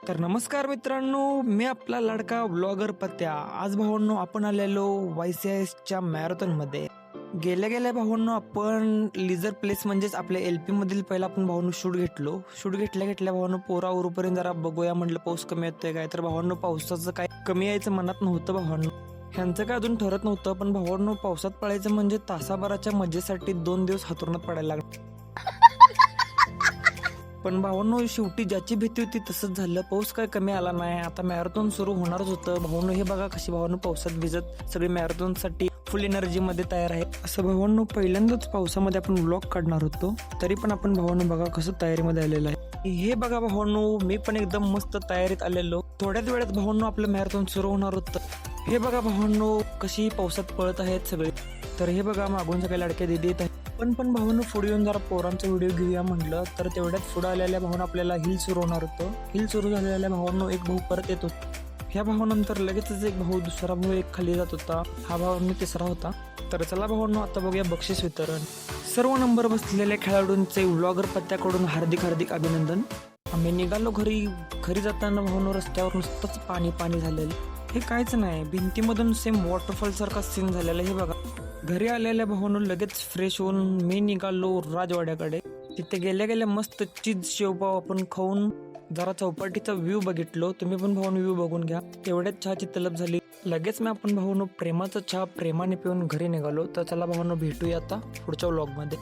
तर नमस्कार मित्रांनो, मी आपला लाडका ब्लॉगर पत्या. आज भावांनो आपण आलेलो YCISच्या मॅरेथॉनमध्ये. गेल्या गेल्या भावांनो आपण लिझर प्लेस म्हणजेच आपल्या LP मधील पहिला आपण भावांनो शूट घेतलो. शूट घेतल्या भावांनो पोरा उरूपर्यंत जरा बघूया म्हटलं पाऊस कमी येतोय काय. तर भावांनो पावसाचं काय कमी यायचं मनात नव्हतं भावांनो. ह्यांचं काय अजून ठरत नव्हतं, पण भावांनो पावसात पडायचं म्हणजे तासाभराच्या मजेसाठी 2 दिवस हातरुणात पडायला लागले. पण भावांनो शेवटी ज्याची भीती होती तसंच झालं. पाऊस काय कमी आला नाही. आता मॅरेथॉन सुरू होणारच होतं. भावांनो हे बघा कशी भावांनो पावसात भिजत सगळी मॅरेथॉन साठी फुल एनर्जी मध्ये तयार आहे. असं भावांनो पहिल्यांदाच पावसामध्ये आपण व्लॉग काढणार होतो, तरी पण आपण भावांनो बघा कसं तयारीमध्ये आलेलं आहे. हे बघा भावांनो मी पण एकदम मस्त तयारीत आलेलो. थोड्याच वेळात भावांनो आपलं मॅरेथॉन सुरू होणार होतं. हे बघा भावांनो कशी पावसात पळत आहेत सगळे. तर हे बघा मागून सगळे लाडके दिदी येत आहेत. पण भावांनो पुढे येऊन जरा पोरांचा व्हिडिओ घेऊया म्हटलं, तर तेवढ्यात पुढे आलेल्या भावांनो आपल्याला हिल सुरू होणार होतं. हिल सुरू झालेल्या भावांनो एक भाऊ परत येत होता. ह्या भावानंतर लगेचच एक भाऊ, दुसरा भाऊ एक खाली जात होता. हा भावांनो तिसरा होता. तर चला भावांनो आता बघूया बक्षीस वितरण. सर्व नंबर बसलेल्या खेळाडूंचे व्लॉगर पत्त्याकडून हार्दिक अभिनंदन. आम्ही निघालो घरी जाताना भावांनो रस्त्यावर नुसतंच पाणी झालेलं. हे काहीच नाही, भिंतीमधून सेम वॉटरफॉल सारखा सीन झालेला. हे बघा घरी आलेल्या भावांनो लगेच फ्रेश होऊन मी निघालो राजवाड्याकडे. तिथे गेल्या मस्त चीज शेवपाव आपण खाऊन जरा चौपाटीचा व्ह्यू बघितलो. तुम्ही पण भावांनो व्ह्यू बघून घ्या. तेवढ्याच चहाची तलब झाली. लगेच मी आपण भावांनो प्रेमाचा चहा प्रेमाने पिऊन घरी निघालो. तर चला भावांनो भेटूया आता पुढच्या व्लॉग मध्ये.